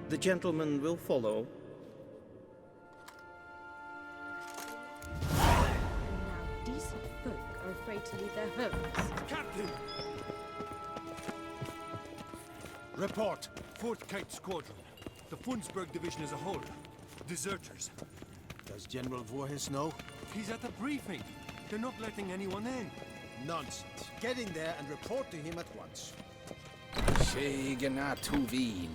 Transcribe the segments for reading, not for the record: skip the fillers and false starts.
The gentleman will follow. And now decent folk are afraid to leave their homes. Captain! Report. 4th Kite Squadron. The Funsberg Division as a whole. Deserters. Does General Voorhis know? He's at the briefing. They're not letting anyone in. Nonsense. Get in there and report to him at once. Shegana Tuvin.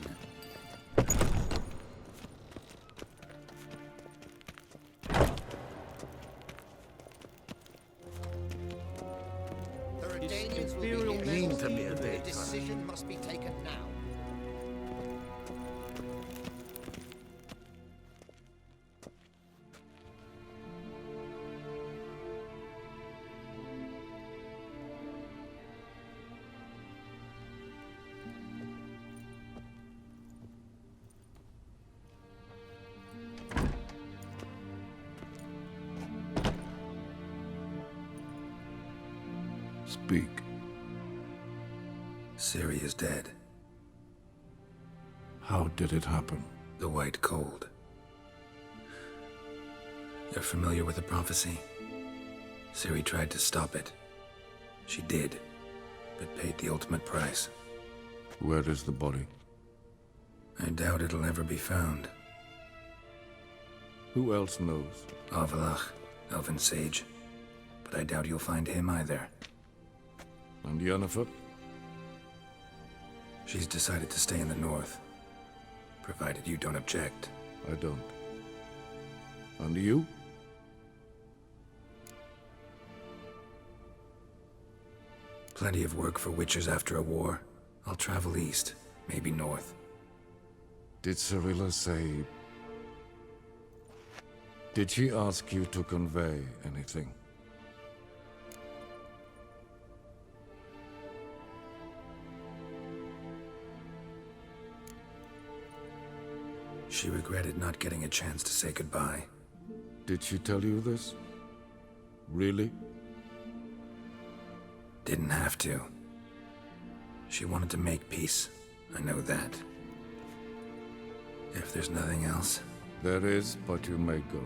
The His Redanians will be Imperial here Majesty shortly, the but a Bait. decision must be taken now. Speak. Ciri is dead. How did it happen? The White Cold. You're familiar with the prophecy? Ciri tried to stop it. She did, but paid the ultimate price. Where is the body? I doubt it'll ever be found. Who else knows? Avalach, Elven Sage. But I doubt you'll find him either. And Yennefer? She's decided to stay in the north. Provided you don't object. I don't. And you? Plenty of work for witchers after a war. I'll travel east, maybe north. Did Cirilla say... Did she ask you to convey anything? She regretted not getting a chance to say goodbye. Did she tell you this? Really? Didn't have to. She wanted to make peace. I know that. If there's nothing else... There is, but you may go.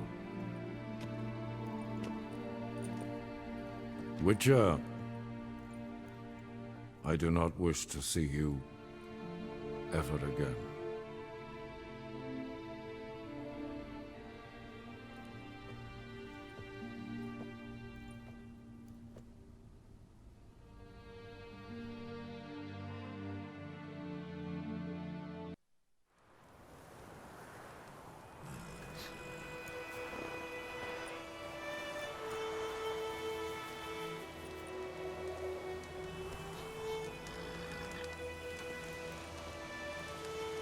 Witcher, I do not wish to see you ever again.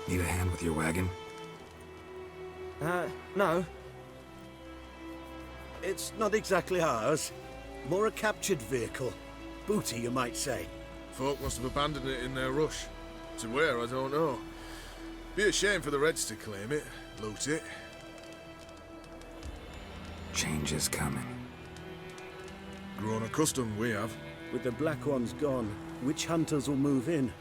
Need a hand with your wagon? No. It's not exactly ours. More a captured vehicle. Booty, you might say. Folk must have abandoned it in their rush. To where, I don't know. Be a shame for the Reds to claim it, loot it. Change is coming. Grown accustomed, we have. With the Black Ones gone, witch hunters will move in.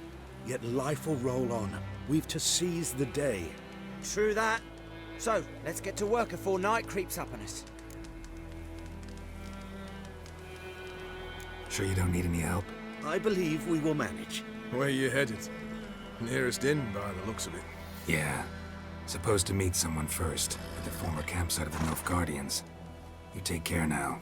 Yet life will roll on. We've to seize the day. True that. So, let's get to work before night creeps up on us. Sure you don't need any help? I believe we will manage. Where you headed? Nearest inn, by the looks of it. Yeah. Supposed to meet someone first, at the former campsite of the Nilfgaardians. You take care now.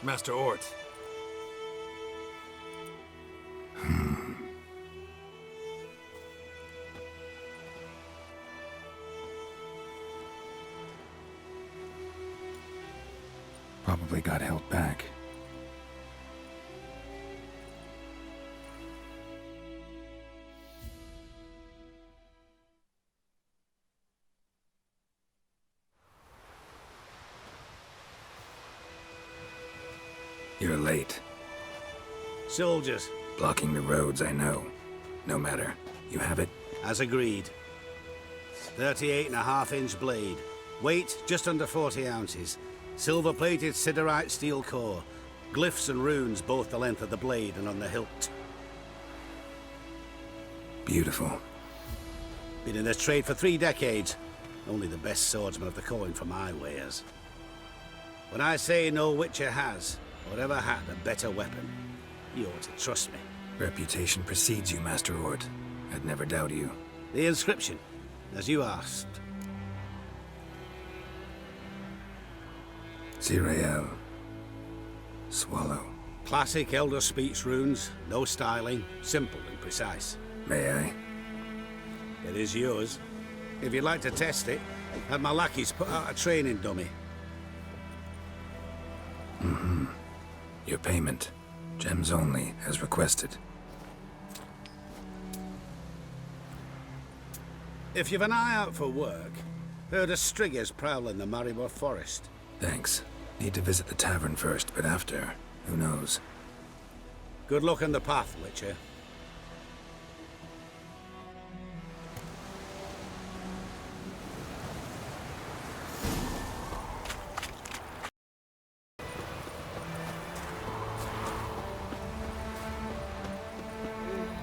Master Ort. Probably got held back. You're late. Soldiers, Blocking the roads, I know. No matter. You have it? as agreed. 38.5-inch blade. Weight just under 40 ounces. Silver-plated siderite steel core. Glyphs and runes both the length of the blade and on the hilt. Beautiful. Been in this trade for 3 decades. Only the best swordsman of the coin for my wares. When I say no Witcher has, or ever had, a better weapon, you ought to trust me. Reputation precedes you, Master Ort. I'd never doubt you. The inscription, as you asked. Zirael. Swallow. Classic Elder Speech runes, no styling, simple and precise. May I? It is yours. If you'd like to test it, have my lackeys put out a training dummy. Your payment. Gems only, as requested. If you've an eye out for work, heard of striggers prowling the Maribor forest. Thanks. Need to visit the tavern first, but after, who knows? Good luck on the path, Witcher.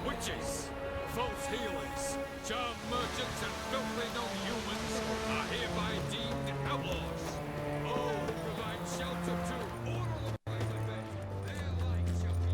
Witches, false healers, charm merchants, and filthy non-humans are hereby deemed outlaws. All who provide shelter to or along the way of it, their light shall be...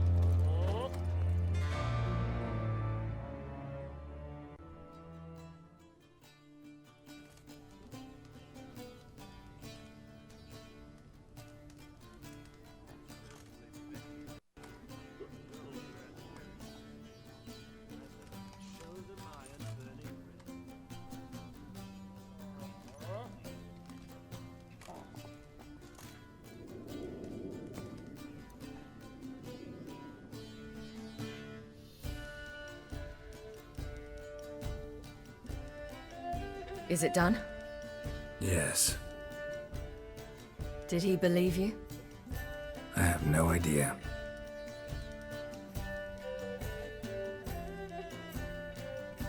Is it done? Yes. Did he believe you? I have no idea.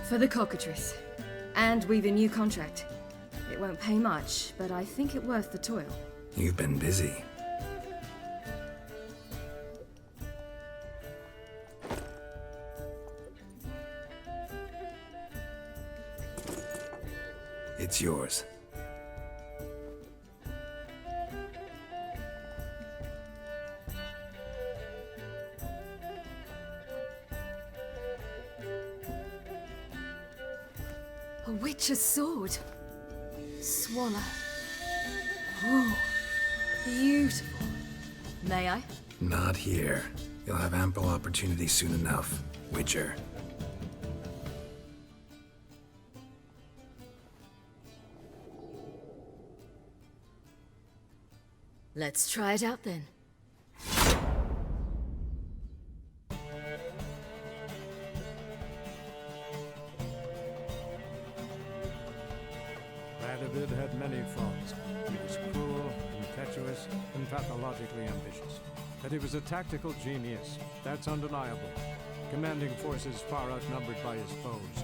For the cockatrice. And we've a new contract. It won't pay much, but I think it worth the toil. You've been busy. It's yours. A witch's sword. Swallow. Whoa. Beautiful. May I? Not here. You'll have ample opportunity soon enough, Witcher. Let's try it out then. Radovid had many faults. He was cruel, impetuous, and pathologically ambitious. But he was a tactical genius. That's undeniable. Commanding forces far outnumbered by his foes,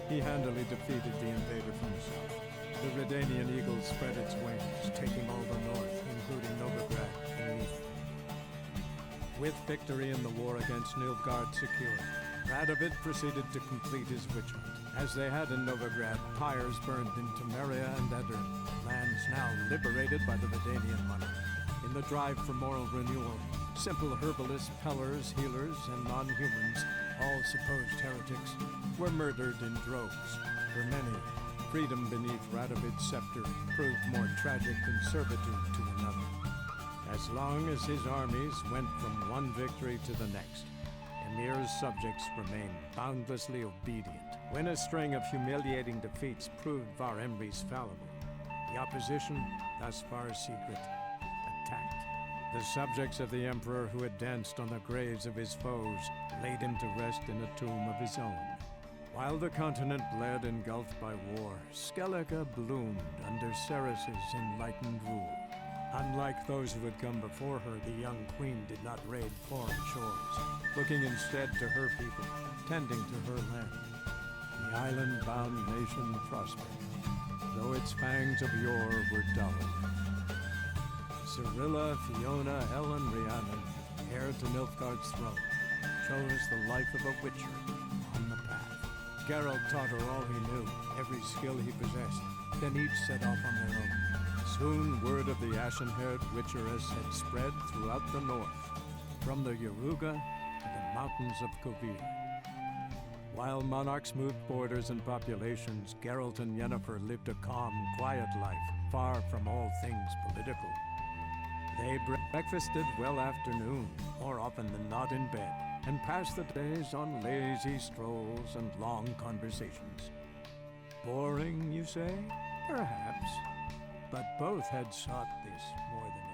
he handily defeated the invader from the south. The Redanian eagle spread its wings, taking all the north, including Novigrad and Neath. With victory in the war against Nilfgaard secured, Radovid proceeded to complete his witch hunt. As they had in Novigrad, pyres burned in Temeria and Edirn, lands now liberated by the Redanian monarch. In the drive for moral renewal, simple herbalists, pellers, healers, and non-humans, all supposed heretics, were murdered in droves. For many, freedom beneath Radovid's scepter proved more tragic than servitude to another. As long as his armies went from one victory to the next, Emir's subjects remained boundlessly obedient. When a string of humiliating defeats proved Var Emreis fallible, the opposition, thus far secret, attacked. The subjects of the Emperor who had danced on the graves of his foes laid him to rest in a tomb of his own. While the continent bled engulfed by war, Skellige bloomed under Ceres's enlightened rule. Unlike those who had come before her, the young queen did not raid foreign shores, looking instead to her people, tending to her land. The island-bound nation prospered, though its fangs of yore were dulled. Cyrilla, Fiona, Ellen, Rhiannon, heir to Nilfgaard's throne, chose the life of a witcher on the path. Geralt taught her all he knew, every skill he possessed, then each set off on their own. Soon word of the ashen-haired witcheress had spread throughout the north, from the Yaruga to the mountains of Kovir. While monarchs moved borders and populations, Geralt and Yennefer lived a calm, quiet life, far from all things political. They breakfasted well after noon, more often than not in bed, and passed the days on lazy strolls and long conversations. Boring, you say? Perhaps. But both had sought this more than